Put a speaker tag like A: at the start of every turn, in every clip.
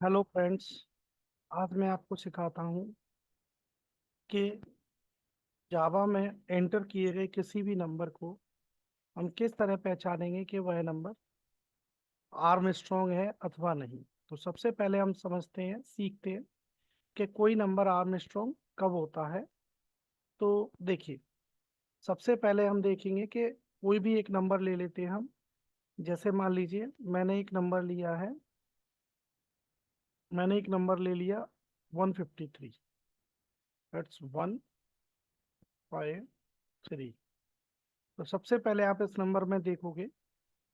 A: Hello friends. आज मैं आपको सिखाता हूँ कि जावा में एंटर किए गए किसी भी नंबर को हम किस तरह पहचानेंगे कि वह नंबर आर्म स्ट्रॉन्ग है अथवा नहीं। तो सबसे पहले हम समझते हैं, सीखते हैं कि कोई नंबर आर्म स्ट्रॉन्ग कब होता है। तो देखिए, सबसे पहले हम देखेंगे कि कोई भी एक नंबर ले लेते हैं हम। जैसे मान लीजिए मैंने एक नंबर ले लिया 153। दैट्स 153। तो सबसे पहले आप इस नंबर में देखोगे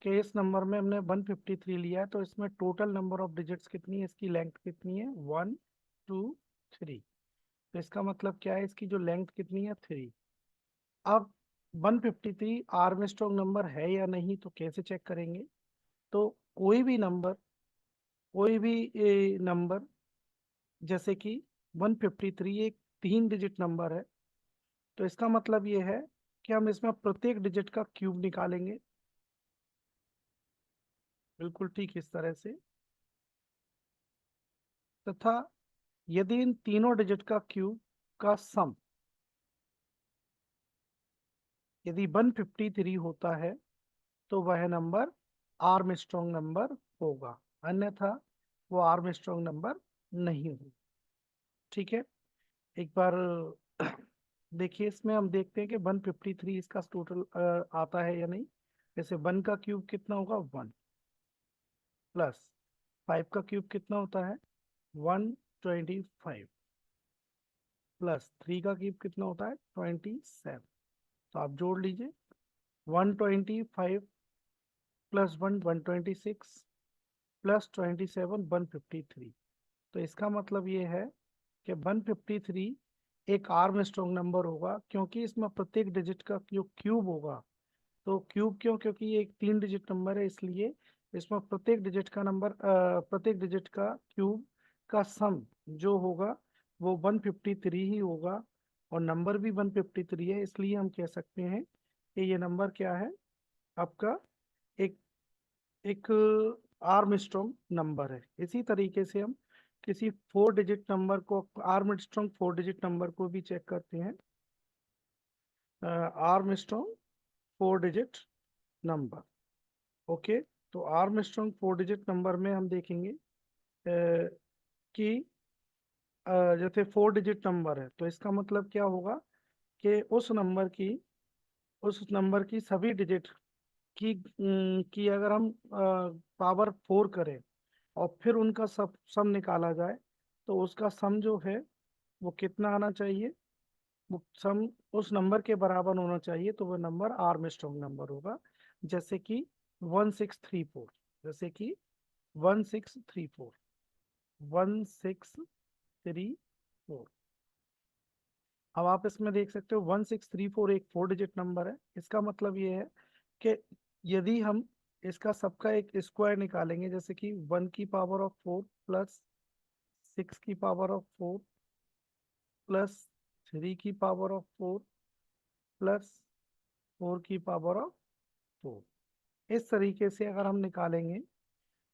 A: कि इस नंबर में हमने 153 लिया है, तो इसमें टोटल नंबर ऑफ डिजिट्स कितनी है, इसकी लेंथ कितनी है, 1 2 3। तो इसका मतलब क्या है, इसकी जो लेंथ कितनी है, 3। अब 153 आर्मस्ट्रॉन्ग नंबर है या नहीं, तो कैसे चेक करेंगे। तो कोई भी नंबर जैसे कि 153 एक 3 डिजिट नंबर है, तो इसका मतलब ये है कि हम इसमें प्रत्येक डिजिट का क्यूब निकालेंगे, बिल्कुल ठीक इस तरह से। तथा यदि इन तीनों डिजिट का क्यूब का सम यदि 153 होता है, तो वह नंबर आर्म स्ट्रॉन्ग नंबर होगा, अन्यथा वो आर्म स्ट्रॉन्ग नंबर नहीं होगा। ठीक है, एक बार देखिए, इसमें हम देखते हैं कि 153 इसका टोटल आता है या नहीं। जैसे 1 का क्यूब कितना होगा, 1 प्लस 5 का क्यूब कितना होता है, 125 प्लस 3 का क्यूब कितना होता है, 27। तो आप जोड़ लीजिए, 125 प्लस 1 126 प्लस 27 153। तो इसका मतलब ये है कि 153 एक आर्म स्ट्रॉन्ग नंबर होगा, क्योंकि इसमें प्रत्येक डिजिट का जो क्यूब होगा। तो क्यूब क्यों, क्योंकि ये एक 3 डिजिट नंबर है, इसलिए इसमें प्रत्येक डिजिट का क्यूब का सम जो होगा वो 153 ही होगा। और नंबर भी 153 है, इसलिए हम कह सकते हैं कि ये नंबर क्या है, आपका एक एक आर्म स्ट्रॉन्ग नंबर है। इसी तरीके से हम किसी 4 डिजिट नंबर को, आर्म स्ट्रॉन्ग 4 डिजिट नंबर को भी चेक करते हैं। Arm strong 4 digit number, okay. तो आर्म स्ट्रॉन्ग 4 डिजिट नंबर में हम देखेंगे कि जैसे 4 डिजिट नंबर है, तो इसका मतलब क्या होगा कि उस नंबर की सभी डिजिट की अगर हम पावर 4 करें और फिर उनका सब सम निकाला जाए, तो उसका सम जो है वो कितना आना चाहिए, वो सम उस नंबर के बराबर होना चाहिए, तो वह नंबर आर्म स्ट्रॉन्ग नंबर होगा। जैसे कि 1634, जैसे कि 1634 1634। अब आप इसमें देख सकते हो 1634 एक 4 डिजिट नंबर है। इसका मतलब ये है कि यदि हम इसका सबका एक स्क्वायर निकालेंगे, जैसे कि 1 की पावर ऑफ 4 प्लस 6 की पावर ऑफ 4 प्लस 3 की पावर ऑफ 4 प्लस 4 की पावर ऑफ 4, इस तरीके से अगर हम निकालेंगे,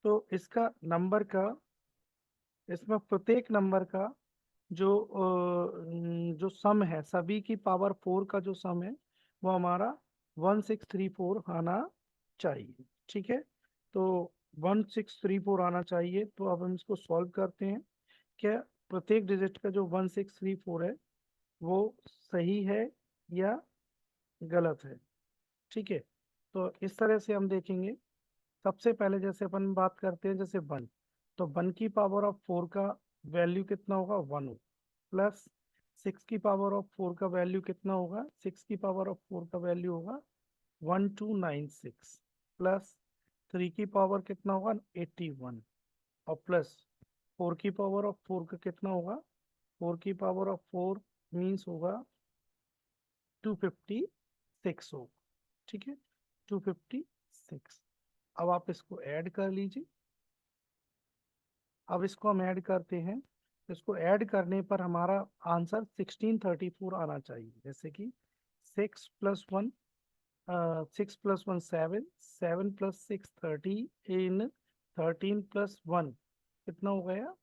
A: तो इसका नंबर का, इसमें प्रत्येक नंबर का जो सम है, सभी की पावर 4 का जो सम है, वो हमारा 1634 आना चाहिए। ठीक है, तो 1634 आना चाहिए। तो अब हम इसको सॉल्व करते हैं। क्या प्रत्येक डिजिट का जो 1634 है वो सही है या गलत है। ठीक है, तो इस तरह से हम देखेंगे। सबसे पहले जैसे अपन बात करते हैं, जैसे 1, तो 1 की पावर ऑफ 4 का वैल्यू कितना होगा, 1 प्लस 6 की पावर ऑफ 4 का वैल्यू कितना होगा, 6 की पावर ऑफ 4 का वैल्यू होगा 1296 प्लस 3 की पावर कितना होगा, 81, और प्लस 4 की पावर ऑफ 4 का कितना होगा, 4 की पावर ऑफ 4 मीन्स होगा 256 होगा। ठीक है, 256। अब आप इसको ऐड कर लीजिए। अब इसको हम ऐड करते हैं, तो इसको ऐड करने पर हमारा आंसर 1634 आना चाहिए। जैसे कि 6 प्लस 1 6 प्लस 1 7, 7 प्लस 6 13, 13 प्लस 1 कितना हो गया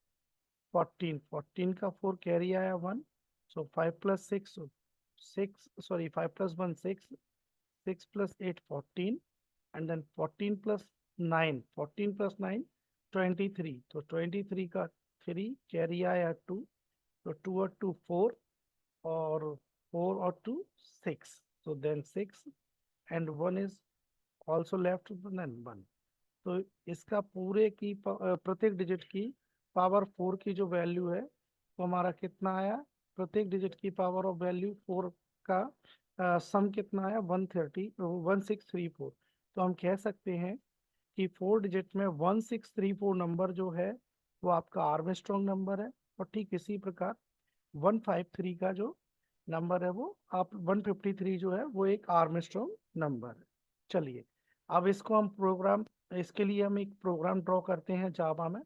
A: 14, 14 का 4 कैरी आया 1, सो 5 + 6, 6 सॉरी 5 + 1 6, 6 + 8 14, एंड देन 14 + 9, 14 + 9 23, तो 23 का 3 कैरी आया 2, तो 2 और 2 4, और 4 और 2 6, so then 6 and 1 is also left, then 1। तो इसका पूरे की प्रत्येक डिजिट की पावर 4 की जो वैल्यू है तो हमारा कितना आया, प्रत्येक डिजिट की पावर ऑफ वैल्यू 4 का सम कितना आया 1634। तो हम कह सकते हैं कि 4 डिजिट में 1634 नंबर जो है वो आपका आर्मस्ट्रॉन्ग नंबर है, और ठीक इसी प्रकार 153 का जो नंबर है वो आप 153 जो है वो एक आर्मस्ट्रॉन्ग नंबर है। चलिए अब इसको हम प्रोग्राम, इसके लिए हम एक प्रोग्राम ड्रॉ करते हैं जावा में,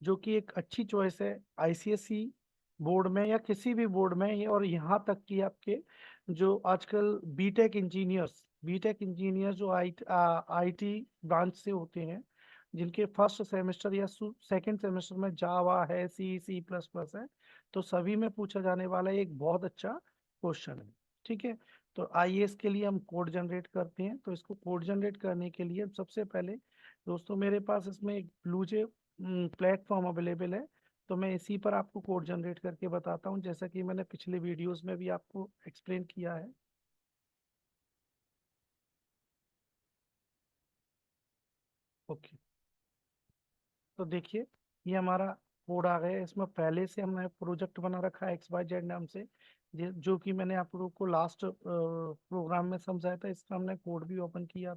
A: जो कि एक अच्छी चॉइस है आईसीएसई बोर्ड में या किसी भी बोर्ड में, और यहाँ तक कि आपके जो आजकल बीटेक इंजीनियर्स जो आईटी ब्रांच से होते हैं, जिनके फर्स्ट सेमेस्टर या सेकंड सेमेस्टर में जावा है, सी++ है, तो सभी में पूछा जाने वाला एक बहुत अच्छा क्वेश्चन है। ठीक है, तो आइए इसके लिए हम कोड जनरेट करते हैं। तो इसको कोड जनरेट करने के लिए सबसे पहले दोस्तों मेरे पास इसमें एक ब्लूजे प्लेटफॉर्म अवेलेबल है, तो मैं इसी पर आपको कोड जनरेट करके बताता हूँ, जैसा कि मैंने पिछले वीडियोस में भी आपको एक्सप्लेन किया है। ओके, तो देखिए ये हमारा कोड आ गया है। इसमें पहले से हमने प्रोजेक्ट बना रखा है XYZ नाम से, जो कि मैंने आप लोगों को लास्ट प्रोग्राम में समझाया था। इसका हमने कोड भी ओपन किया।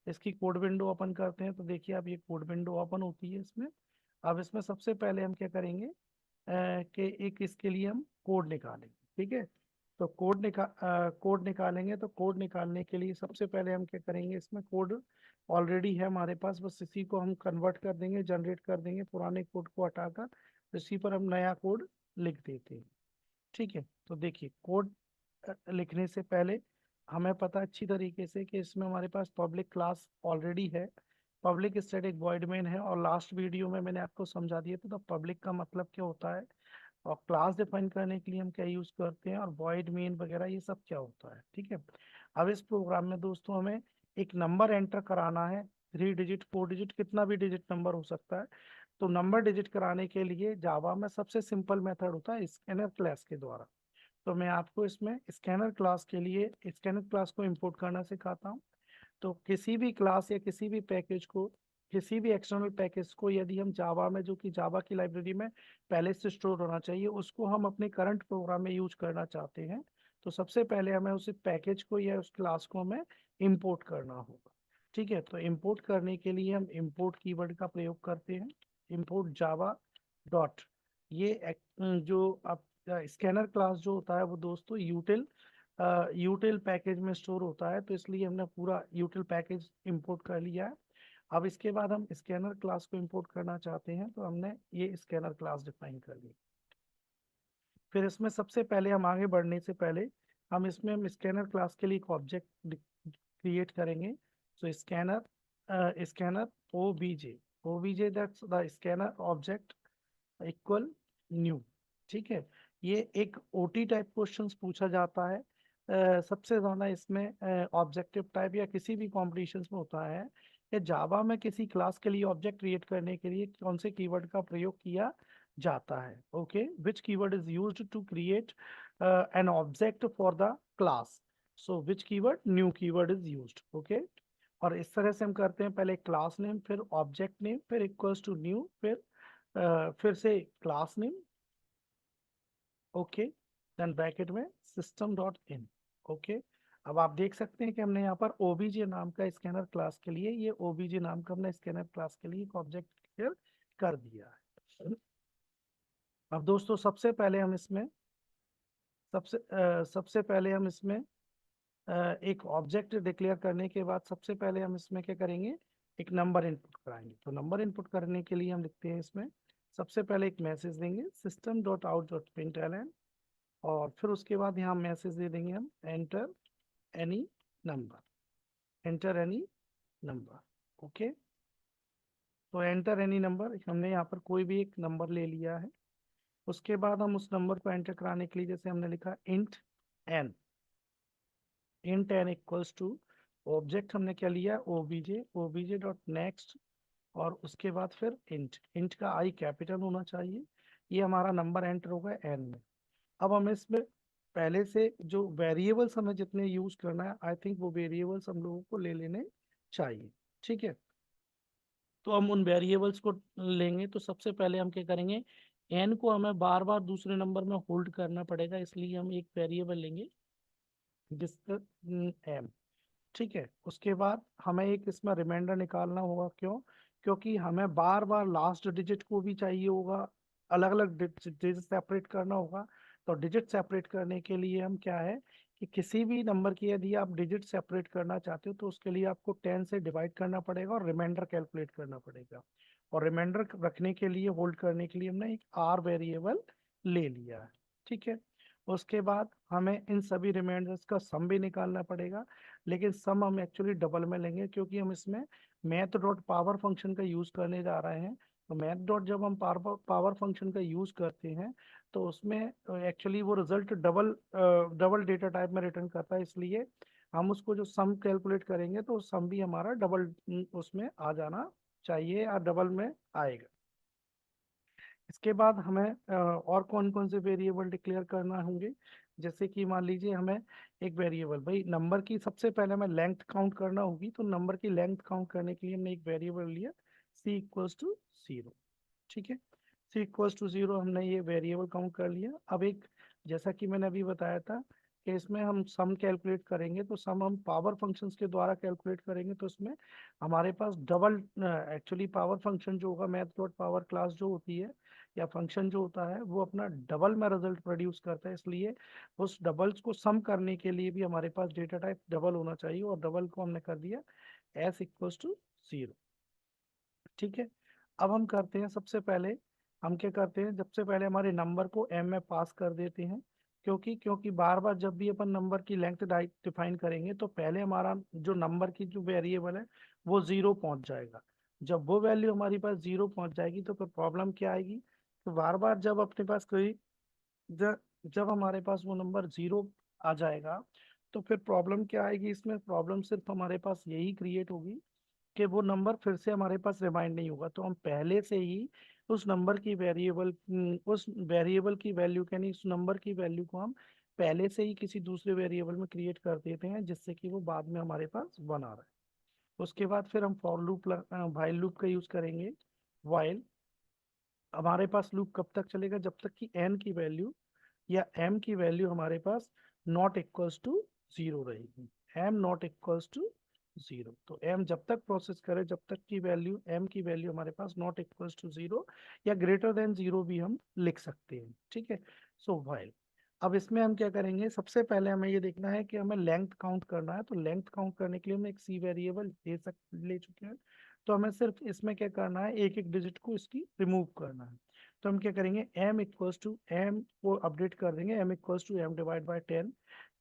A: इसकी कोड विंडो ओपन करते हैं, तो देखिए अब ये कोड विंडो ओपन होती है इसमें। अब इसमें सबसे पहले हम क्या करेंगे कि एक इसके लिए हम कोड निकालेंगे। ठीक है, तो कोड निकालेंगे, तो कोड निकालने के लिए सबसे पहले हम क्या करेंगे, इसमें कोड ऑलरेडी है हमारे पास, बस इसी को हम कन्वर्ट कर देंगे, जनरेट कर देंगे, पुराने कोड को हटाकर इसी पर हम नया कोड लिख देते हैं। ठीक है, तो देखिए कोड लिखने से पहले हमें पता अच्छी तरीके से कि इसमें हमारे पास पब्लिक क्लास ऑलरेडी है, पब्लिक स्टैटिक वॉइड मेन है, और लास्ट वीडियो में मैंने आपको समझा दिया था तो पब्लिक का मतलब क्या होता है, और क्लास डिफाइन करने के लिए हम क्या यूज करते हैं, और वॉइड मेन वगैरह ये सब क्या होता है। ठीक है, अब इस प्रोग्राम में दोस्तों हमें एक नंबर एंटर कराना है, 3 डिजिट 4 डिजिट कितना भी डिजिट नंबर हो सकता है। तो नंबर डिजिट कराने के लिए जावा में सबसे सिंपल मेथड होता है स्कैनर क्लास के द्वारा। तो मैं आपको इसमें स्कैनर क्लास के लिए स्कैनर क्लास को इंपोर्ट करना सिखाता हूँ। तो किसी भी क्लास या किसी भी पैकेज को, किसी भी एक्सटर्नल पैकेज को यदि हम जावा में, जो कि जावा की लाइब्रेरी में पहले से स्टोर होना चाहिए, उसको हम अपने करंट प्रोग्राम में यूज करना चाहते हैं, तो सबसे पहले हमें उस पैकेज को या उस क्लास को हमें इंपोर्ट करना होगा। ठीक है, तो इंपोर्ट करने के लिए हम इंपोर्ट कीवर्ड का प्रयोग करते हैं, इंपोर्ट जावा डॉट। ये जो आप स्कैनर क्लास जो होता है वो दोस्तों यूटिल पैकेज में स्टोर होता है, तो इसलिए हमने पूरा यूटिल पैकेज इंपोर्ट कर लिया है। अब इसके बाद हम स्कैनर क्लास को इंपोर्ट करना चाहते हैं, तो हमने ये स्कैनर क्लास डिफाइन कर ली। फिर इसमें सबसे पहले हम आगे बढ़ने से पहले हम स्कैनर क्लास के लिए एक ऑब्जेक्ट क्रिएट करेंगे। So scanner OBJ that's the scanner object equal new. ठीक है, ये एक ओटी टाइप क्वेश्चंस पूछा जाता है सबसे ज्यादा इसमें ऑब्जेक्टिव टाइप या किसी भी कॉम्पिटिशन्स में होता है कि जावा में किसी क्लास के लिए ऑब्जेक्ट क्रिएट करने के लिए कौन से कीवर्ड का प्रयोग किया जाता है। Okay, which keyword is used to create an object for the class, so which keyword, new keyword is used. Okay, और इस तरह से हम करते हैं, पहले क्लास नेम, फिर ऑब्जेक्ट नेम, फिर इक्वल्स टू न्यू, फिर से class name. Okay, then bracket में सिस्टम डॉट इन। ओके, अब आप देख सकते हैं कि हमने यहाँ पर ओबीजे नाम का स्कैनर क्लास के लिए, ये ओबीजे नाम का हमने स्कैनर क्लास के लिए एक ऑब्जेक्ट क्लियर कर दिया है। अब दोस्तों सबसे पहले हम इसमें एक ऑब्जेक्ट डिक्लेयर करने के बाद सबसे पहले हम इसमें क्या करेंगे, एक नंबर इनपुट कराएंगे। तो नंबर इनपुट करने के लिए हम लिखते हैं इसमें सबसे पहले एक मैसेज देंगे system dot out dot println, और फिर उसके बाद यहाँ मैसेज दे देंगे हम any number enter any number. Okay, तो एंटर एनी नंबर, हमने यहाँ पर कोई भी एक नंबर ले लिया है। उसके बाद हम उस नंबर को एंटर कराने के लिए जैसे हमने लिखा एन इक्वल्स टू ऑब्जेक्ट हमने क्या लिया, ओबीजे डॉट नेक्स्ट, और उसके बाद फिर इंट का आई कैपिटल होना चाहिए। ये हमारा नंबर एंटर होगा एन में। अब हमें इसमें पहले से जो वेरिएबल्स हमें जितने यूज करना है, आई थिंक वो वेरिएबल्स हम लोगों को ले लेने चाहिए। ठीक है, तो हम उन वेरिएबल्स को लेंगे। तो सबसे पहले हम क्या करेंगे, एन को हमें बार बार दूसरे नंबर में होल्ड करना पड़ेगा, इसलिए हम एक वेरिएबल लेंगे जिसका एम। ठीक है, उसके बाद हमें एक इसमें रिमाइंडर निकालना होगा। क्यों? क्योंकि हमें बार बार लास्ट डिजिट को भी चाहिए होगा, अलग अलग डिजिट सेपरेट करना होगा। तो डिजिट सेपरेट करने के लिए हम क्या है कि किसी भी नंबर की यदि आप डिजिट सेपरेट करना चाहते हो तो उसके लिए आपको 10 से डिवाइड करना पड़ेगा और रिमाइंडर कैलकुलेट करना पड़ेगा। और रिमाइंडर रखने के लिए, होल्ड करने के लिए हमने एक आर वेरिएबल ले लिया है। ठीक है, उसके बाद हमें इन सभी रिमाइंडर्स का सम भी निकालना पड़ेगा, लेकिन सम हम एक्चुअली डबल में लेंगे क्योंकि हम इसमें मैथ डॉट पावर फंक्शन का यूज करने जा रहे हैं। तो मैथ डॉट जब हम पावर फंक्शन का यूज करते हैं तो उसमें एक्चुअली वो result double double data type में रिटर्न करता है, इसलिए हम उसको जो सम कैलकुलेट करेंगे तो सम भी हमारा डबल उसमें आ जाना चाहिए या डबल में आएगा। इसके बाद हमें और कौन कौन से वेरिएबल डिक्लेयर करना होंगे, जैसे कि मान लीजिए हमें एक वेरिएबल, भाई नंबर की सबसे पहले हमें लेंथ काउंट करना होगी। तो नंबर की लेंथ काउंट करने के लिए हमने एक वेरिएबल लिया सी इक्वल्स टू 0। ठीक है, सी इक्वल्स टू 0 हमने ये वेरिएबल काउंट कर लिया। अब एक, जैसा कि मैंने अभी बताया था कि इसमें हम सम कैलकुलेट करेंगे, तो सम हम पावर फंक्शंस के द्वारा कैलकुलेट करेंगे। तो इसमें हमारे पास डबल, एक्चुअली पावर फंक्शन जो होगा, मैथ डॉट पावर क्लास जो होती है या फंक्शन जो होता है, वो अपना डबल में रिजल्ट प्रोड्यूस करता है, इसलिए उस डबल्स को सम करने के लिए भी हमारे पास डेटा टाइप डबल होना चाहिए, और डबल को हमने कर दिया एस इक्वल्स टू 0। ठीक है, अब हम करते हैं, सबसे पहले हम क्या करते हैं, सबसे पहले हमारे नंबर को एम में पास कर देते हैं। क्योंकि बार बार जब भी अपन नंबर की लेंथ डिफाइन करेंगे तो पहले हमारा जो नंबर की जो वेरिएबल है वो 0 पहुंच जाएगा। जब वो वैल्यू हमारी पास 0 पहुंच जाएगी तो फिर प्रॉब्लम क्या आएगी, तो बार बार जब अपने पास कोई, जब जब हमारे पास वो नंबर 0 आ जाएगा तो फिर प्रॉब्लम क्या आएगी, इसमें प्रॉब्लम सिर्फ हमारे पास यही क्रिएट होगी कि वो नंबर फिर से हमारे पास रिमाइंड नहीं होगा। तो हम पहले से ही उस नंबर की वेरिएबल, उस वेरिएबल की वैल्यू, यानी उस नंबर की वैल्यू को हम पहले से ही किसी दूसरे वेरिएबल में क्रिएट कर देते हैं, जिससे कि वो बाद में हमारे पास बना रहा है। उसके बाद फिर हम फॉर लूप, व्हाइल लूप का यूज करेंगे। व्हाइल हमारे पास लूप कब तक चलेगा, जब तक कि एन की वैल्यू या एम की वैल्यू हमारे पास नॉट इक्वल्स टू 0 रहेगी। एम नॉट इक्वल्स टू 0, तो एम जब तक प्रोसेस करे, जब तक की वैल्यू, एम की वैल्यू हमारे पास नॉट इक्वल्स टू 0 या ग्रेटर देन 0 भी हम लिख सकते हैं। ठीक है, सो व्हाइल, अब इसमें हम क्या करेंगे, सबसे पहले हमें ये देखना है कि हमें लेंथ काउंट करना है। तो लेंथ काउंट करने के लिए हम एक सी वेरिएबल ले चुके हैं। तो हमें सिर्फ इसमें क्या करना है, एक एक डिजिट को इसकी रिमूव करना है। तो हम क्या करेंगे, एम इक्वल्स टू एम को अपडेट कर देंगे, M equals to M divide by 10।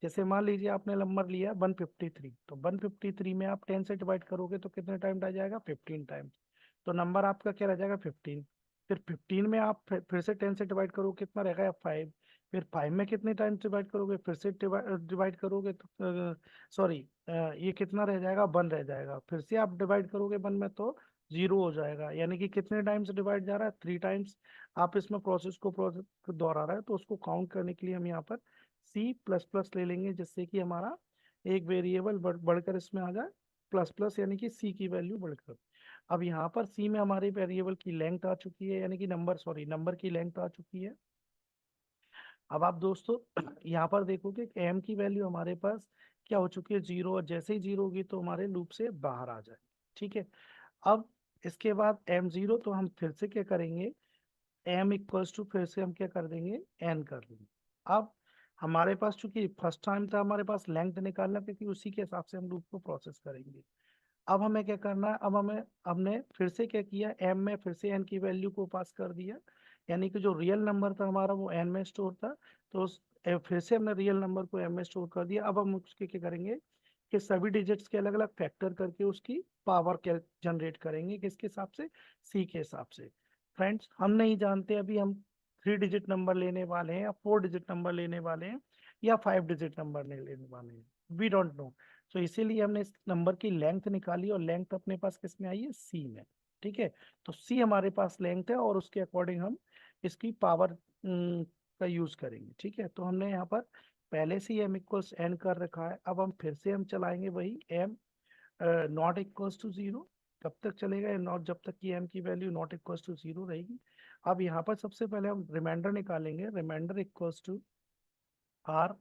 A: जैसे मान लीजिए आपने नंबर लिया 153, तो 153 में आप 10 से डिवाइड करोगे तो कितने टाइम रह जाएगा, 15 टाइम। तो नंबर आपका क्या रह जाएगा, 15। फिर 15 में आप फिर से 10 से डिवाइड करोगे, कितना रहेगा, 5। फिर 5 में कितने टाइम डिवाइड करोगे, फिर से डिवाइड करोगे तो सॉरी, ये कितना रह जाएगा, 1 रह जाएगा। फिर से आप डिवाइड करोगे 1 में तो 0 हो जाएगा, यानी कि कितने टाइम्स डिवाइड जा रहा है, 3 टाइम्स। आप इसमें प्रोसेस को दोहरा रहा है, तो उसको काउंट करने के लिए हम यहाँ पर सी प्लस प्लस ले लेंगे, जिससे कि हमारा एक वेरिएबल बढ़कर इसमें आ जाए प्लस प्लस, यानी कि सी की वैल्यू बढ़कर। अब यहाँ पर सी में हमारे वेरिएबल की लेंथ आ चुकी है, यानी कि नंबर की लेंथ आ चुकी है। अब आप दोस्तों यहाँ पर देखोगे कि एम की वैल्यू हमारे पास क्या हो चुकी है, 0, और जैसे ही 0 होगी तो हमारे लूप से बाहर आ जाए। ठीक है, अब इसके बाद M0, तो हम फिर से क्या करेंगे, एम इक्वल्स टू, फिर से हम क्या कर देंगे, एन कर देंगे। अब हमारे पास चूंकि फर्स्ट टाइम था हमारे पास लेंथ निकालना, क्योंकि उसी के हिसाब से हम लूप को प्रोसेस करेंगे। अब हमें क्या करना है, अब हमें हमने फिर से क्या किया, एम में फिर से एन की वैल्यू को पास कर दिया, यानी कि जो रियल नंबर था हमारा वो एन में स्टोर था, तो फिर से हमने रियल नंबर को एम में स्टोर कर दिया। अब हम उसके क्या करेंगे कि सभी डिजिट्स के अलग अलग फैक्टर करके उसकी पावर जनरेट करेंगे, किसके हिसाब से, सी के हिसाब से। फ्रेंड्स हम नहीं जानते अभी हम 3 डिजिट नंबर लेने वाले हैं या 4 डिजिट नंबर लेने वाले हैं या 5 डिजिट नंबर नहीं लेने वाले हैं, वी डोंट नो। तो इसीलिए हमने इस नंबर की लेंथ निकाली और लेंथ अपने पास किस में आई है, सी में। ठीक है, तो सी हमारे पास लेंथ है और उसके अकॉर्डिंग हम इसकी पावर का यूज करेंगे। ठीक है, तो हमने यहाँ पर पहले से ही एम इक्वल्स एन कर रखा है, अब हम फिर से हम चलाएंगे वही M not equals to zero. कब तक चलेगा नॉट, जब तक कि एम की value not equals to zero रहेगी। अब यहाँ पर सबसे पहले हम रिमाइंडर निकालेंगे, रिमाइंडर इक्वल्स टू आर,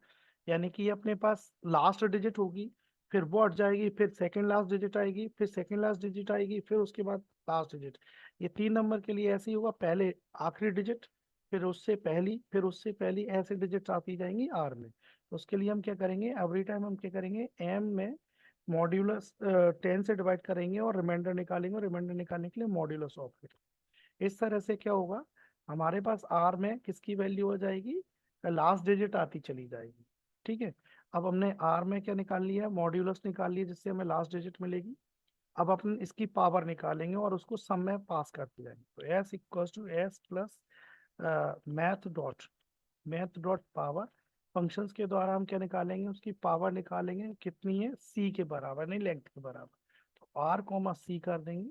A: यानी कि ये अपने पास लास्ट डिजिट होगी, फिर वो हट जाएगी, फिर सेकंड लास्ट डिजिट आएगी, फिर सेकंड लास्ट डिजिट आएगी, फिर उसके बाद लास्ट डिजिट। ये 3 नंबर के लिए ऐसे ही होगा, पहले आखिरी डिजिट, फिर उससे पहली, फिर उससे पहली, ऐसे डिजिट आती जाएंगी आर में। तो उसके लिए हम क्या करेंगे, एवरी टाइम हम क्या करेंगे, एम में मॉड्यूलस 10 से डिवाइड करेंगे और रिमाइंडर निकालेंगे, और रिमाइंडर निकालने के लिए मॉड्यूलस ऑफ इट। इस तरह से क्या होगा, हमारे पास आर में किसकी वैल्यू हो जाएगी, लास्ट डिजिट आती चली जाएगी। ठीक है, अब हमने आर में क्या निकाल लिया, मॉड्यूलस निकाल लिया जिससे हमें लास्ट डिजिट मिलेगी। अब अपन इसकी पावर निकालेंगे और उसको सम में पास करते जाएंगे। तो S equal to S plus math dot power, functions के द्वारा हम क्या निकालेंगे, उसकी पावर निकालेंगे, कितनी है, सी के बराबर, नहीं लेंथ के बराबर। तो आर कॉमा सी कर देंगे।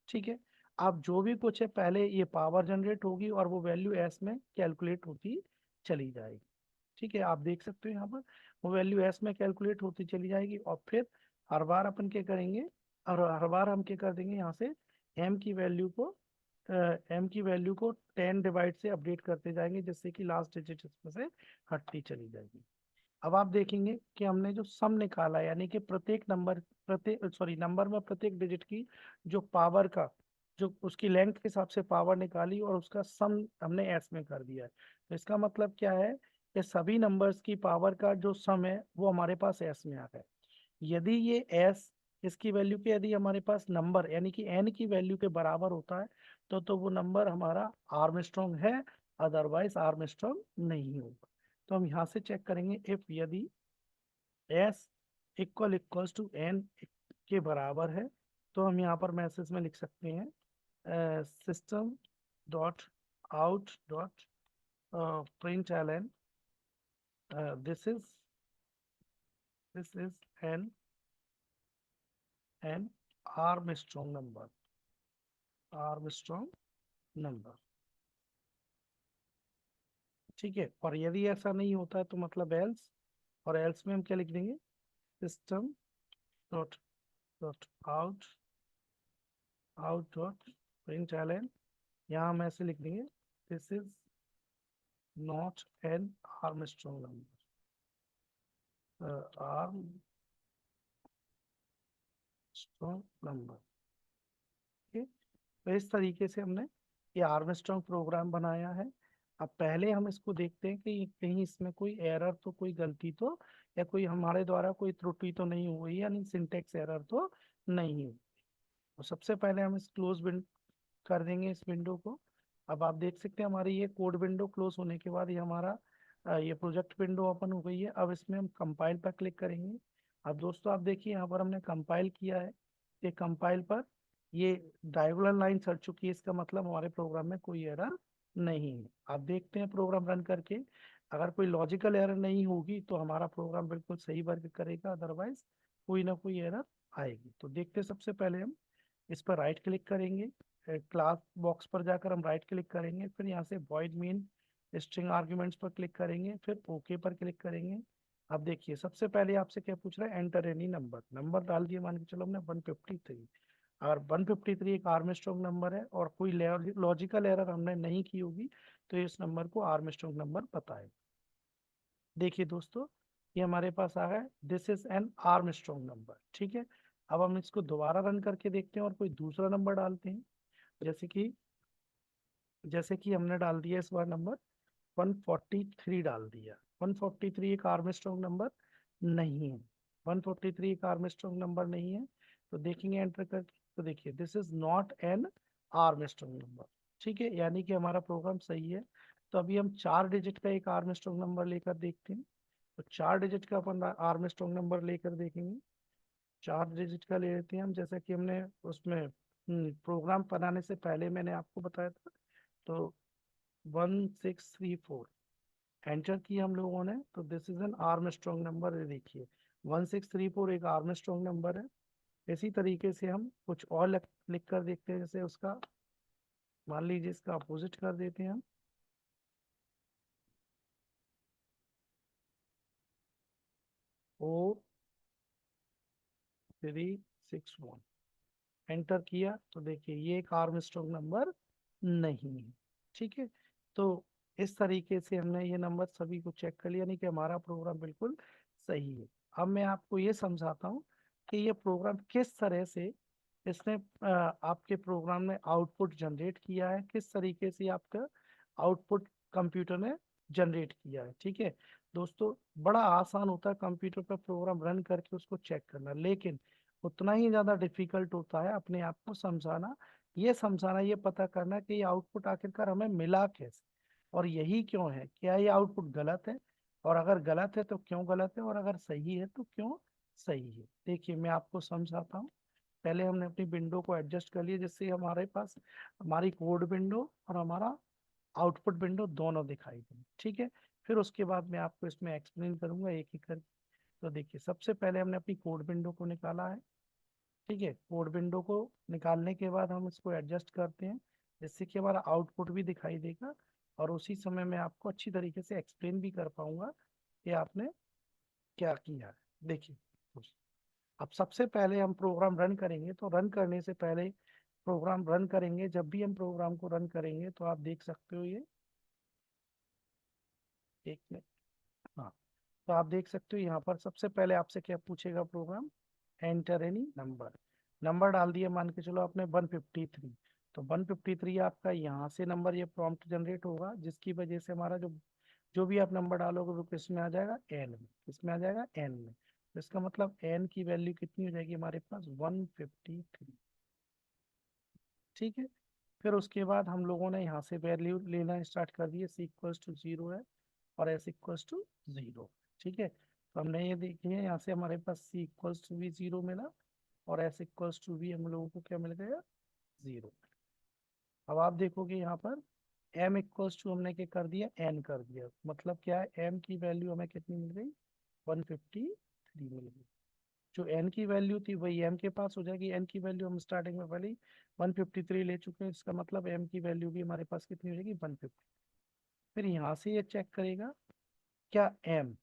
A: ठीक है, अब जो भी कुछ है पहले ये पावर जनरेट होगी और वो वैल्यू एस में कैलकुलेट होती चली जाएगी। ठीक है, आप देख सकते हो यहाँ पर वो वैल्यू एस में कैलकुलेट होती चली जाएगी, और फिर हर बार अपन क्या करेंगे, और हर बार हम क्या कर देंगे यहाँ से एम की वैल्यू को एम की वैल्यू को 10 डिवाइड से अपडेट करते जाएंगे, जिससे कि लास्ट डिजिट इसमें से हटती चली जाएगी। अब आप देखेंगे कि हमने जो सम निकाला, यानी कि प्रत्येक नंबर, प्रत्येक सॉरी नंबर में प्रत्येक डिजिट की जो पावर का, जो उसकी लेंथ के हिसाब से पावर निकाली और उसका सम हमने एस में कर दिया है। तो इसका मतलब क्या है कि सभी नंबर्स की पावर का जो सम है वो हमारे पास एस में आ गया है। यदि ये एस, इसकी वैल्यू के यदि हमारे पास नंबर यानी कि एन की वैल्यू के बराबर होता है तो वो नंबर हमारा आर्मस्ट्रॉन्ग है, अदरवाइज आर्मस्ट्रॉन्ग नहीं होगा। तो हम यहाँ से चेक करेंगे, इफ यदि एस इक्वल्स टू एन के बराबर है, तो हम यहाँ पर मैसेज में लिख सकते हैं system dot out dot print L, this is an an Armstrong number, Armstrong number. ठीक है, और यदि ऐसा नहीं होता है तो मतलब एल्स, और एल्स में हम क्या लिख देंगे, system dot dot out out dot print L, यहाँ हम ऐसे लिख देंगे, this is not an Armstrong number, Armstrong number. ठीक, तो इस तरीके से हमने ये आर्मस्ट्रॉन्ग प्रोग्राम बनाया है। अब पहले हम इसको देखते हैं कि कहीं इसमें कोई एरर तो, कोई गलती तो, या कोई हमारे द्वारा कोई त्रुटि तो नहीं हुई, यानी सिंटेक्स एरर तो नहीं हुई। तो सबसे पहले हम इस क्लोज कर देंगे इस विंडो को। अब आप देख सकते हैं हमारी ये कोड विंडो क्लोज होने के बाद ये हमारा ये प्रोजेक्ट विंडो ओपन हो गई है। अब इसमें हम कंपाइल पर क्लिक करेंगे। अब दोस्तों आप देखिए यहाँ पर हमने कंपाइल किया है, ये कंपाइल पर ये डायगोनल लाइन चढ़ चुकी है, इसका मतलब हमारे प्रोग्राम में कोई एरर नहीं है। आप देखते हैं प्रोग्राम रन करके, अगर कोई लॉजिकल एरर नहीं होगी तो हमारा प्रोग्राम बिल्कुल सही वर्क करेगा, अदरवाइज कोई ना कोई एरर आएगी। तो देखते हैं, सबसे पहले हम इस पर राइट क्लिक करेंगे, क्लास बॉक्स पर जाकर हम राइट क्लिक करेंगे, फिर यहाँ से वॉइड मेन स्ट्रिंग आर्ग्यूमेंट्स पर क्लिक करेंगे, फिर ओके पर क्लिक करेंगे। अब देखिए सबसे पहले आपसे क्या पूछ रहा है, एंटर एनी नंबर, नंबर डाल दिए, मान के चलो हमने 153। अगर 153 एक आर्मस्ट्रॉन्ग नंबर है और कोई लॉजिकल एरर हमने नहीं की होगी तो इस नंबर को आर्मस्ट्रॉन्ग नंबर बताएगा। देखिए दोस्तों, ये हमारे पास आ गया, this is N Armstrong number. ठीक है, अब हम इसको दोबारा रन करके देखते हैं और कोई दूसरा नंबर डालते हैं, जैसे कि हमने डाल दिया इस बार नंबर 143 डाल दिया। 143 एक आर्मस्ट्रॉन्ग नंबर नहीं है, 143 एक आर्मस्ट्रॉन्ग नंबर नहीं है। तो देखेंगे एंटर करके, तो देखिए this is not an Armstrong number. ठीक है, यानी कि हमारा प्रोग्राम सही है। तो अभी हम 4 डिजिट का एक आर्मस्ट्रॉन्ग नंबर लेकर देखते हैं। तो 4 डिजिट का अपन आर्मस्ट्रॉन्ग नंबर लेकर देखेंगे, 4 डिजिट का ले लेते हैं हम, जैसा कि हमने उसमें प्रोग्राम बनाने से पहले मैंने आपको बताया था। तो 1634 एंटर किया हम लोगों ने, तो this is N arm strong number. ये देखिए 1634 एक आर्म स्ट्रॉन्ग नंबर है। इसी तरीके से हम कुछ और लिख कर देखते हैं, जैसे उसका मान लीजिए इसका अपोजिट कर देते हैं हम। 4361 एंटर किया, तो देखिए ये एक आर्मस्ट्रॉन्ग नंबर नहीं है। ठीक है, तो इस तरीके से हमने ये नंबर सभी को चेक कर लिया, नहीं कि हमारा प्रोग्राम बिल्कुल सही है। अब मैं आपको ये समझाता हूँ कि ये प्रोग्राम किस तरह से इसने आपके प्रोग्राम में आउटपुट जनरेट किया है, किस तरीके से आपका आउटपुट कंप्यूटर ने जनरेट किया है। ठीक है दोस्तों, बड़ा आसान होता है कंप्यूटर पर प्रोग्राम रन करके उसको चेक करना, लेकिन उतना ही ज्यादा डिफिकल्ट होता है अपने आप को समझाना, ये पता करना कि ये आउटपुट आखिरकार हमें मिला कैसे, और यही क्यों है, क्या ये आउटपुट गलत है, और अगर गलत है तो क्यों गलत है, और अगर सही है तो क्यों सही है। देखिए मैं आपको समझाता हूँ। पहले हमने अपनी विंडो को एडजस्ट कर लिया, जिससे हमारे पास हमारी कोड विंडो और हमारा आउटपुट विंडो दोनों दिखाई दें। ठीक है, फिर उसके बाद मैं आपको इसमें एक्सप्लेन करूंगा एक एक करके। तो देखिए सबसे पहले हमने अपनी कोड विंडो को निकाला है। ठीक है, कोड विंडो को निकालने के बाद हम इसको एडजस्ट करते हैं, जिससे कि हमारा आउटपुट भी दिखाई देगा, और उसी समय मैं आपको अच्छी तरीके से एक्सप्लेन भी कर पाऊंगा कि आपने क्या किया है। देखिए अब सबसे पहले हम प्रोग्राम रन करेंगे, तो रन करने से पहले प्रोग्राम रन करेंगे, जब भी हम प्रोग्राम को रन करेंगे तो आप देख सकते हो ये एक मिनट। हाँ, तो आप देख सकते हो यहाँ पर सबसे पहले आपसे क्या पूछेगा program, enter any number. Number डाल दिया, मान के चलो आपने 153, तो 153 आपका यहाँ से नंबर ये प्रॉम्प्ट जनरेट होगा, जिसकी वजह से हमारा जो जो भी आप नंबर डालोगे वो किस में आ जाएगा, एन में। किस में आ जाएगा, एन में। तो इसका मतलब एन की वैल्यू कितनी हो जाएगी हमारे पास, 153। ठीक है, फिर उसके बाद हम लोगों ने यहाँ से वैल्यू लेना स्टार्ट कर दिए, सी इक्वल्स टू 0 है और एस इक्वल्स टू 0। ठीक है, तो हमने ये देखी है, यहाँ से हमारे पास सी इक्वल्स टू भी 0 मिला, और एस इक्वल्स टू भी हम लोगों को क्या मिल गया, 0। अब आप देखोगे यहाँ पर एम इक्वल्स टू हमने क्या कर दिया, एन कर दिया, मतलब क्या है, एम की वैल्यू हमें कितनी मिल गई, 153 मिल गई। जो एन की वैल्यू थी वही एम के पास हो जाएगी। एन की वैल्यू हम स्टार्टिंग में पहले ही 153 ले चुके हैं, इसका मतलब एम की वैल्यू भी हमारे पास कितनी हो जाएगी, 150। फिर यहाँ से ये चेक करेगा क्या एम,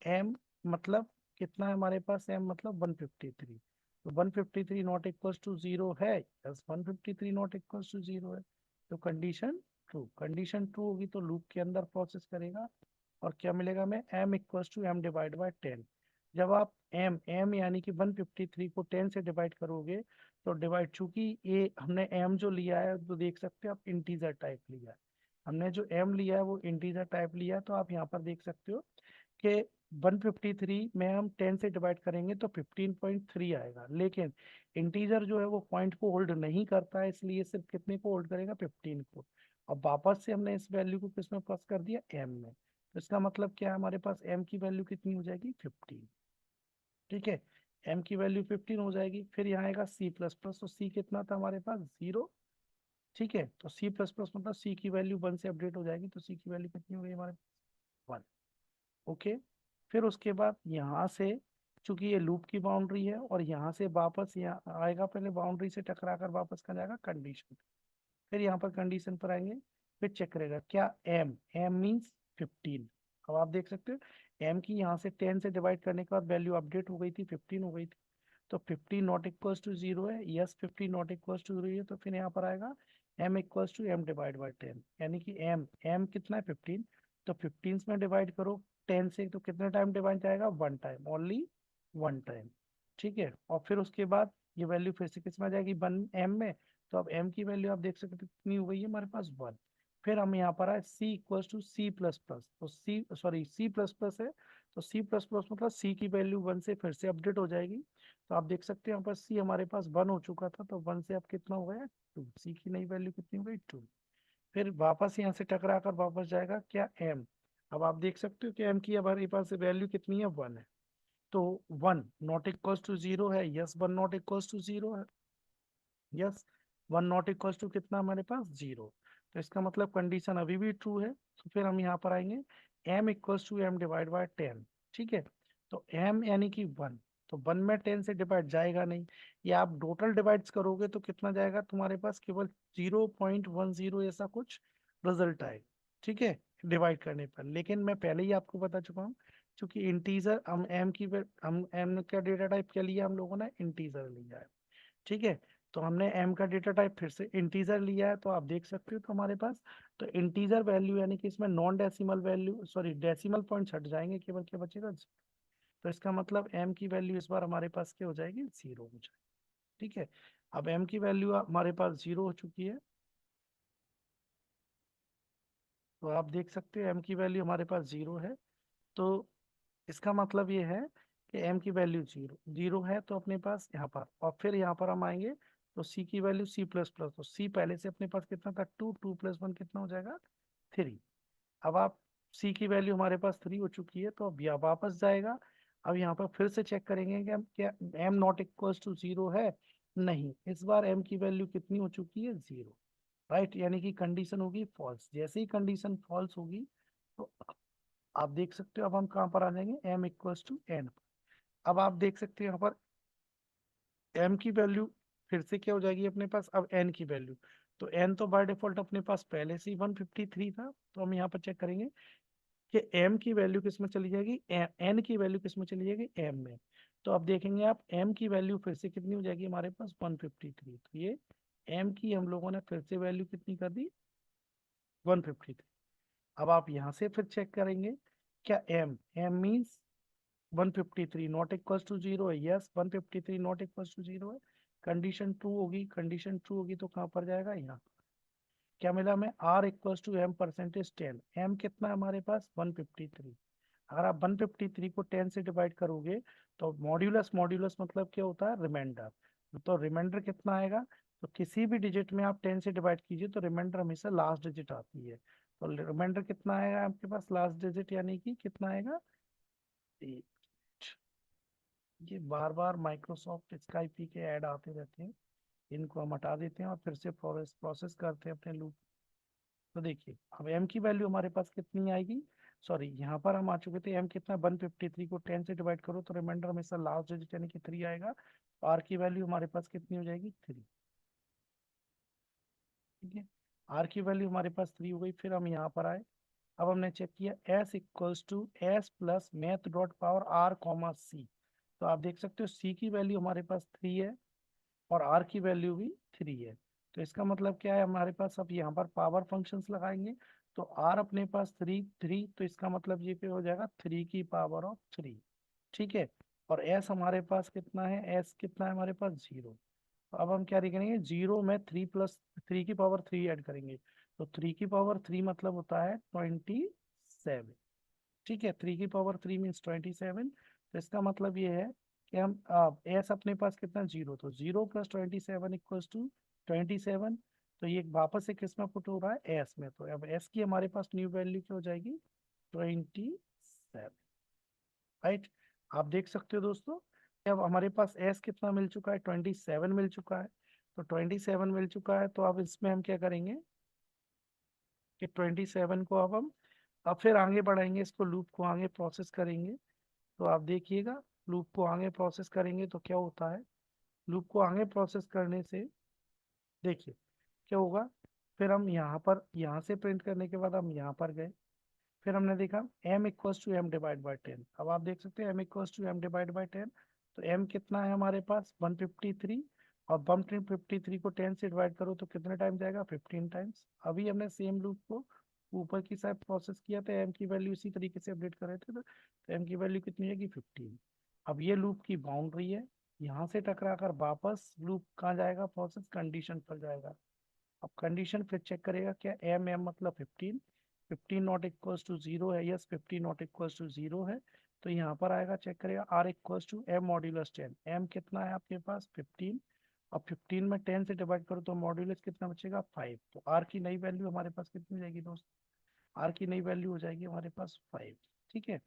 A: एम मतलब कितना है हमारे पास, एम मतलब 153। तो 153 नॉट इक्वल्स टू 0 है, यस 153 नॉट इक्वल्स टू 0 है, तो कंडीशन ट्रू। कंडीशन ट्रू होगी तो लूप के अंदर प्रोसेस करेगा, और क्या मिलेगा हमें, M equals to M divide by 10। जब आप एम एम यानी कि 153 को 10 से डिवाइड करोगे, तो डिवाइड, चूंकि ये हमने एम जो लिया है तो देख सकते हो आप इंटीजर टाइप लिया है, हमने जो एम लिया है वो इंटीजर टाइप लिया है, तो आप यहाँ पर देख सकते हो कि 153 में हम 10 से डिवाइड करेंगे तो 15.3 आएगा, लेकिन इंटीजर जो है वो पॉइंट को होल्ड नहीं करता है, इसलिए सिर्फ कितने को होल्ड करेगा, 15 को। अब वापस से हमने इस वैल्यू को किस में प्लस कर दिया, एम में, तो इसका मतलब क्या है, हमारे पास एम की वैल्यू कितनी हो जाएगी, 15। ठीक है, एम की वैल्यू 15 हो जाएगी। फिर यहाँ आएगा सी प्लस प्लस, तो सी कितना था हमारे पास, 0। ठीक है, तो सी प्लस प्लस मतलब सी की वैल्यू 1 से अपडेट हो जाएगी, तो सी की वैल्यू कितनी हो गई हमारे, 1। ओके, फिर उसके बाद यहाँ से, चूंकि ये लूप की बाउंड्री है, और यहाँ से वापस यहाँ आएगा, पहले बाउंड्री से टकरा कर वापस कर जाएगा कंडीशन, फिर यहाँ पर कंडीशन पर आएंगे, फिर चेक करेगा क्या एम, एम मीन्स 15। अब आप देख सकते हो एम की यहाँ से 10 से डिवाइड करने के बाद वैल्यू अपडेट हो गई थी, 15 हो गई थी, तो 15 नॉट इक्वल्स टू 0 है, यस 15 नॉट इक्वल्स टू 0 है, तो फिर यहाँ पर आएगा M equals to M divide by 10, यानी कि एम एम कितना है, 15, तो 15 में डिवाइड करो 10 से, तो कितने टाइम डिवाइड जाएगा, 1 टाइम, ओनली 1 टाइम। ठीक है, और फिर उसके बाद ये वैल्यू फिर से किस में आ जाएगी, 1 एम में, तो अब एम की वैल्यू आप देख सकते हो कितनी हो गई है हमारे पास, 1। फिर हम यहाँ पर आए C equals to C plus plus, तो C sorry C plus plus है, तो सी प्लस प्लस मतलब सी की वैल्यू 1 से फिर से अपडेट हो जाएगी, तो आप देख सकते हैं यहाँ पर सी हमारे पास 1 हो चुका था, तो 1 से अब कितना हो गया, 2। सी की नई वैल्यू कितनी हो गई, 2। फिर वापस यहाँ से टकरा कर वापस जाएगा क्या, एम। अब आप देख सकते हो कि एम की हमारे पास वैल्यू कितनी है, 1 है। तो 1 नॉट इक्वल्स टू 0 है, यस 1 नॉट इक्वल्स टू 0 है, यस 1 नॉट इक्वल्स टू कितना हमारे पास 0। तो इसका मतलब कंडीशन अभी भी ट्रू है। तो फिर हम यहाँ पर आएंगे m equals to m divide by 10। ठीक है, तो m यानी कि 1, तो 1 में 10 से डिवाइड जाएगा नहीं, या आप टोटल डिवाइड्स करोगे तो कितना जाएगा तुम्हारे पास, केवल 0.10 ऐसा कुछ रिजल्ट आएगा। ठीक है, डिवाइड करने पर। लेकिन मैं पहले ही आपको बता चुका हूँ, क्योंकि इंटीजर हम हम m का डेटा टाइप क्या लिया हम लोगों ने, इंटीजर लिया है। ठीक है, तो हमने m का डेटा टाइप फिर से इंटीजर लिया है, तो आप देख सकते हो तो हमारे पास, तो इंटीजर वैल्यू यानी कि इसमें non decimal value, sorry decimal point हट जाएंगे, केवल क्या बचेगा। तो इसका मतलब m की वैल्यू इस बार हमारे पास क्या हो जाएगी, 0 हो जाएगी। ठीक है, अब m की वैल्यू हमारे पास 0 हो चुकी है, तो आप देख सकते हो m की वैल्यू हमारे पास 0 है। तो इसका मतलब ये है कि m की वैल्यू 0 है, तो अपने पास यहाँ पर, और फिर यहाँ पर हम आएंगे तो c की वैल्यू c प्लस प्लस, तो c पहले से अपने पास कितना था 2, 2 प्लस 1 कितना हो जाएगा 3। अब आप c की वैल्यू हमारे पास 3 हो चुकी है, तो अब यह वापस जाएगा। अब यहाँ पर फिर से चेक करेंगे कि हम क्या m नॉट इक्वल्स टू 0 है, नहीं, इस बार m की वैल्यू कितनी हो चुकी है 0। राइट, यानी कि कंडीशन होगी फॉल्स। जैसे ही कंडीशन फॉल्स होगी तो आप देख सकते हो, अब हम कहाँ पर आ जाएंगे, m इक्वल्स टू n। अब आप देख सकते हैं यहाँ पर m की वैल्यू फिर से क्या हो जाएगी अपने पास, अब n की वैल्यू, तो n तो बाय डिफॉल्ट अपने पास पहले से ही 153 था, तो हम यहाँ पर चेक करेंगे कि m की वैल्यू किस में चली जाएगी, n की वैल्यू किस में चली जाएगी, m में। तो अब देखेंगे आप m की वैल्यू फिर से कितनी हो जाएगी हमारे पास 153, तो ये m की हम लोगों ने फिर से वैल्यू कितनी कर दी 153। अब आप यहाँ से फिर चेक करेंगे क्या m means 153 not equals to 0 है, यस 153 नॉट इक्वल्स टू 0 है। कंडीशन ट्रू होगी, कंडीशन ट्रू होगी तो कहाँ पर जाएगा, यहाँ। क्या मिला हमें, r equals to m percentage 10, m कितना है हमारे पास 153। अगर आप 153 को 10 से डिवाइड करोगे तो मॉड्यूलस, मॉड्यूलस मतलब क्या होता है, रिमाइंडर। तो रिमाइंडर कितना आएगा, तो किसी भी डिजिट में आप 10 से डिवाइड कीजिए तो रिमाइंडर हमेशा लास्ट डिजिट आती है। तो रिमाइंडर कितना आएगा आपके पास लास्ट डिजिट, यानी कि कितना आएगा 8। ये बार बार माइक्रोसॉफ्ट स्काइप के ऐड आते रहते हैं, इनको हम हटा देते हैं और फिर से प्रोसेस प्रोसेस करते हैं अपने लूप। तो देखिए अब m की वैल्यू हमारे पास कितनी आएगी, सॉरी यहाँ पर हम आ चुके थे, m कितना 153 को 10 से डिवाइड करो तो रिमाइंडर हमेशा लास्ट डिजिट यानी कि 3 आएगा। तो r की वैल्यू हमारे पास कितनी हो जाएगी 3। ठीक है, r की वैल्यू हमारे पास 3 हो गई। फिर हम यहाँ पर आए, अब हमने चेक किया s equals to S plus math dot power r comma C. तो आप देख सकते हो c की वैल्यू हमारे पास 3 है और r की वैल्यू भी 3 है। तो इसका मतलब क्या है, हमारे पास अब यहाँ पर पावर फंक्शंस लगाएंगे, तो r अपने पास 3 3, तो इसका मतलब ये क्या हो जाएगा 3 की पावर ऑफ 3। ठीक है, और s हमारे पास कितना है, s कितना है हमारे पास 0। तो अब हम क्या करेंगे, 0 में 3 प्लस 3 की पावर 3 ऐड करेंगे, तो 3 की पावर 3 मतलब होता है 27। ठीक है, 3 की पावर 3 मीन्स 27। तो इसका मतलब ये है कि हम एस अपने पास कितना 0, तो 0 प्लस 27 इक्वल्स टू 27। तो ये वापस से किस में पुट हो रहा है, एस में। तो अब एस की हमारे पास न्यू वैल्यू क्या हो जाएगी 27। राइट, आप देख सकते हो दोस्तों कि अब हमारे पास एस कितना मिल चुका है, 27 मिल चुका है। तो 27 मिल चुका है, तो अब इसमें हम क्या करेंगे कि 27 को अब फिर आगे बढ़ाएंगे, इसको लूप को आगे प्रोसेस करेंगे। तो आप देखिएगा लूप को आगे प्रोसेस करेंगे तो क्या होता है, लूप को आगे प्रोसेस करने से देखिए क्या होगा। फिर हम यहाँ पर, यहाँ से प्रिंट करने के बाद हम यहाँ पर गए, फिर हमने देखा m equals to m divide by 10। अब आप देख सकते हैं m equals to m divide by 10, तो m कितना है हमारे पास 153, और 153 को 10 से डिवाइड करो तो कितने टाइम जाएगा 15 टाइम्स। अभी हमने सेम लूप को ऊपर की साइड प्रोसेस किया था, m की वैल्यू इसी तरीके से अपडेट कर रहे थे, तो m की वैल्यू कितनी जाएगी 15। अब ये लूप की बाउंड्री है, यहाँ से टकरा कर वापस लूप कहाँ जाएगा, प्रोसेस कंडीशन पर जाएगा। अब कंडीशन फिर चेक करेगा क्या, m मतलब 15, 15 नॉट इक्वल्स टू 0 है, यस 15 नॉट इक्वल्स टू 0 है। तो यहाँ पर आएगा, चेक करेगा r equals to m modulus 10, m कितना है आपके पास 15, और 15 में 10 से डिवाइड करो तो मॉड्यूलस कितना बचेगा 5। तो r की नई वैल्यू हमारे पास कितनी हो जाएगी दोस्त, r की नई वैल्यू हो जाएगी हमारे पास 5। ठीक है,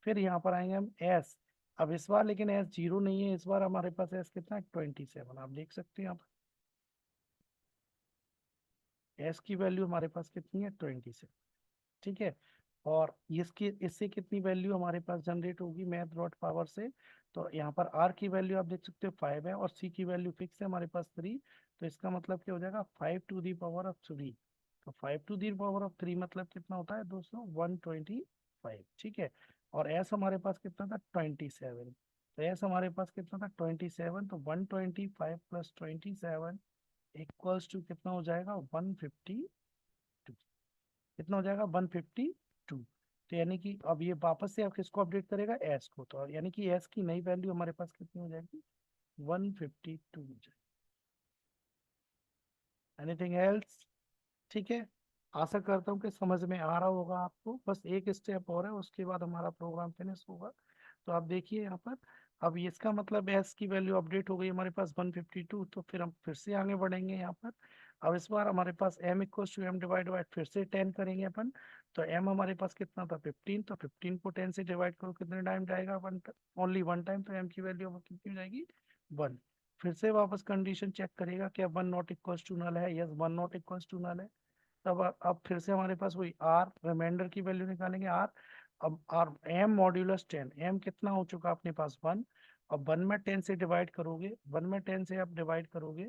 A: फिर यहाँ पर आएंगे हम s, अब इस बार लेकिन एस 0 नहीं है, इस बार हमारे पास एस कितना है 27, आप देख सकते हैं आप एस की वैल्यू हमारे पास कितनी है 27। ठीक है, और इसकी इससे कितनी वैल्यू हमारे पास जनरेट होगी मैथ डॉट पावर से, तो यहाँ पर आर की वैल्यू आप देख सकते हो 5 है और सी की वैल्यू फिक्स है हमारे पास 3, तो इसका मतलब क्या हो जाएगा 5 टू दी पावर ऑफ 3। तो 5 टू दी पावर ऑफ 3 मतलब कितना होता है दोस्तों 125। ठीक है, और एस हमारे पास कितना था 27, तो एस हमारे पास कितना था 27, तो 125 प्लस 27 इक्वल्स टू कितना हो जाएगा 152। कितना हो जाएगा 152। तो यानी कि अब ये वापस से आप किसको अपडेट करेगा एस को, तो यानी कि एस की नई वैल्यू हमारे पास कितनी हो जाएगी 152 हो जाएगी। Anything else? ठीक है, आशा करता हूँ कि समझ में आ रहा होगा आपको, बस एक स्टेप और है उसके बाद हमारा प्रोग्राम फिनिश होगा। तो आप देखिए यहाँ पर, अब ये इसका मतलब एस की वैल्यू अपडेट हो गई हमारे पास 152, तो फिर हम फिर से आगे बढ़ेंगे यहाँ पर। अब इस बार हमारे पास m equals to M divide by फिर से 10 करेंगे अपन। तो m हमारे पास कितना था 15, तो 15 को 10 से डिवाइड करो कितने टाइम जाएगा, वन, ओनली वन टाइम, तो m की वैल्यू अब कितनी हो जाएगी 1। फिर से वापस कंडीशन चेक करेगा क्या 1 नॉट इक्वल्स टू नल है, yes 1 not equals to null है। तब अब फिर से हमारे पास वही आर रिमाइंडर की वैल्यू निकालेंगे आर। अब आर एम मॉड्यूलस 10, एम कितना हो चुका अपने पास 1, अब 1 में 10 से डिवाइड करोगे, 1 में 10 से आप डिवाइड करोगे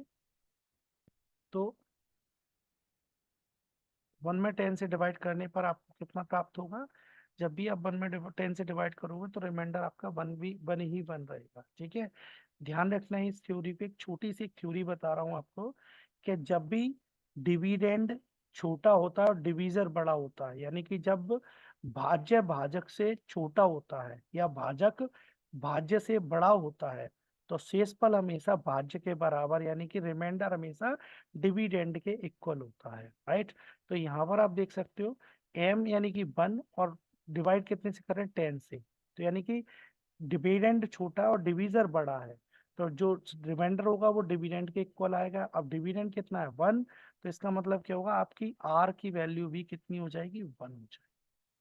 A: तो 1 में 10 से डिवाइड करने पर आपको कितना प्राप्त होगा, जब भी आप 1 में 10 से डिवाइड करोगे तो रिमाइंडर आपका 1 भी 1 ही बन रहेगा। ठीक है, ध्यान रखना है इस थ्योरी पे, एक छोटी सी थ्योरी बता रहा हूँ आपको कि जब भी डिविडेंड छोटा होता है और डिवीजर बड़ा होता है, यानी कि जब भाज्य भाजक से छोटा होता है या भाजक भाज्य से बड़ा होता है, तो शेषफल हमेशा भाज्य के बराबर यानी कि रिमाइंडर हमेशा डिविडेंड के इक्वल होता है, राइट। तो यहाँ पर आप देख सकते हो m यानी कि 1 और डिवाइड कितने से कर रहे हैं 10 से, तो यानी कि डिविडेंड छोटा और डिवीजर बड़ा है, तो जो रिमाइंडर होगा वो डिविडेंड के इक्वल आएगा। अब डिविडेंड कितना है 1, तो इसका मतलब क्या होगा आपकी r की वैल्यू भी कितनी हो जाएगी 1 हो जाएगी।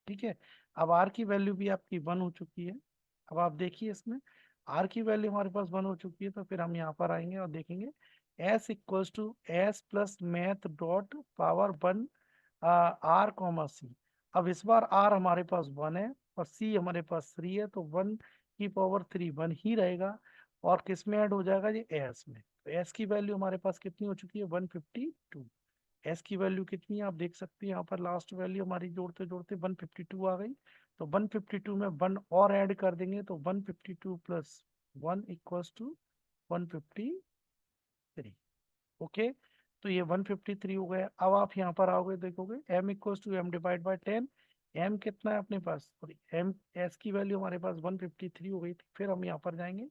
A: ठीक है, अब r की वैल्यू भी आपकी 1 हो चुकी है। अब आप देखिए इसमें r की वैल्यू हमारे पास 1 हो चुकी है, तो फिर हम यहाँ पर आएंगे और देखेंगे s equals to S plus math dot power 1 R comma C. अब इस बार आर हमारे पास 1 है और सी हमारे पास 3 है, तो 1 की पावर 3 1 ही रहेगा, और किस में ऐड हो जाएगा ये एस में। तो एस की वैल्यू हमारे पास कितनी हो चुकी है 152। एस की वैल्यू कितनी है आप देख सकते हैं यहाँ पर, लास्ट वैल्यू हमारी जोड़ते जोड़ते 152 आ गई। तो 152 में 1 और ऐड कर देंगे तो 152 प्लस 1 इक्वल्स टू 153। ओके, तो ये 153 हो गया। अब आप यहाँ पर आओगे देखोगे m equals to M divide by 10, m कितना है अपने पास, सॉरी m s की वैल्यू हमारे पास 153 हो गई थी। फिर हम यहाँ पर जाएंगे,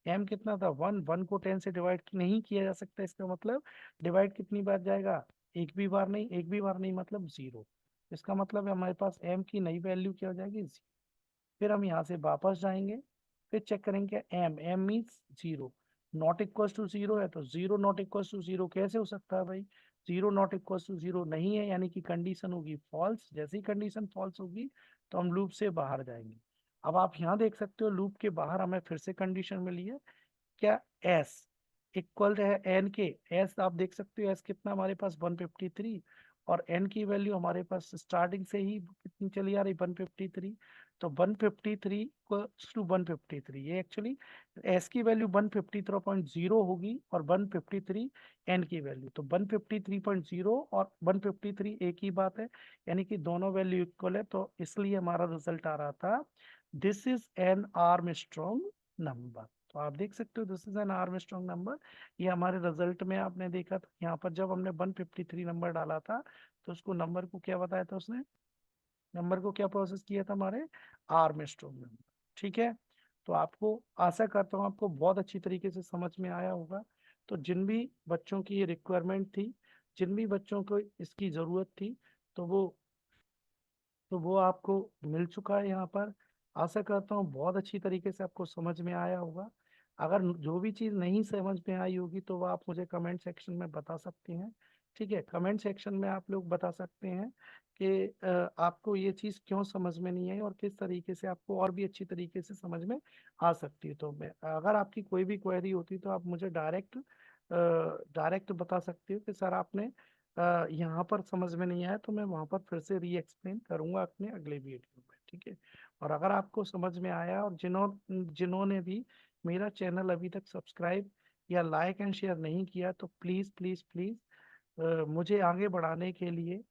A: m कितना था 1, 1 को 10 से डिवाइड नहीं किया जा सकता, इसका मतलब डिवाइड कितनी बार जाएगा, एक भी बार नहीं, एक भी बार नहीं मतलब 0। इसका मतलब है हमारे पास m की नई वैल्यू क्या हो जाएगी 0। फिर हम यहाँ से वापस जाएंगे, फिर चेक करेंगे M, M means 0, not equals to 0 है, तो 0 नॉट इक्वल्स टू 0 कैसे हो सकता है भाई, 0 नॉट इक्वल्स टू 0 नहीं है, यानी कि कंडीशन होगी फॉल्स। जैसे ही कंडीशन फॉल्स होगी तो हम लूप से बाहर जाएंगे। अब आप यहाँ देख सकते हो लूप के बाहर हमें फिर से कंडीशन मिली है क्या, एस इक्वल है एन के, एस आप देख सकते हो एस कितना हमारे पास 153, और एन की वैल्यू हमारे पास स्टार्टिंग से ही कितनी चली आ रही 153, तो 153 टू 153, ये एक्चुअली एस की वैल्यू 153.0 होगी और 153 एन की वैल्यू, तो 153.0 और 153 एक ही बात है, यानी कि दोनों वैल्यू इक्वल है, तो इसलिए हमारा रिजल्ट आ रहा था this is N Armstrong number. तो आप देख सकते हो this is N Armstrong number. ये हमारे रिजल्ट में आपने देखा था यहाँ पर जब हमने 153 नंबर डाला था, तो उसको नंबर को क्या बताया था उसने, नंबर को क्या प्रोसेस किया था हमारे आर्मस्ट्रॉन्ग नंबर। ठीक है, तो आपको आशा करता हूँ आपको बहुत अच्छी तरीके से समझ में आया होगा। तो जिन भी बच्चों की ये रिक्वायरमेंट थी, जिन भी बच्चों को इसकी ज़रूरत थी, तो वो आपको मिल चुका है यहाँ पर। आशा करता हूँ बहुत अच्छी तरीके से आपको समझ में आया होगा। अगर जो भी चीज़ नहीं समझ में आई होगी तो वो आप मुझे कमेंट सेक्शन में बता सकते हैं। ठीक है, कमेंट सेक्शन में आप लोग बता सकते हैं कि आपको ये चीज़ क्यों समझ में नहीं आई और किस तरीके से आपको और भी अच्छी तरीके से समझ में आ सकती है। तो मैं, अगर आपकी कोई भी क्वेरी होती तो आप मुझे डायरेक्ट बता सकते हो कि सर आपने यहाँ पर समझ में नहीं आया, तो मैं वहाँ पर फिर से री एक्सप्लेन करूँगा अपने अगले वीडियो में। ठीक है, और अगर आपको समझ में आया और जिन्होंने भी मेरा चैनल अभी तक सब्सक्राइब या लाइक एंड शेयर नहीं किया, तो प्लीज़ प्लीज़ प्लीज़ मुझे आगे बढ़ाने के लिए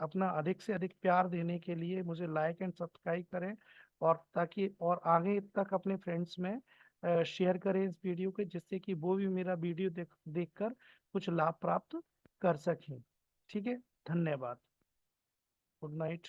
A: अपना अधिक से अधिक प्यार देने के लिए मुझे लाइक एंड सब्सक्राइब करें, और ताकि और आगे तक अपने फ्रेंड्स में शेयर करें इस वीडियो के, जिससे कि वो भी मेरा वीडियो देखकर कुछ लाभ प्राप्त कर सकें। ठीक है, धन्यवाद। Good night.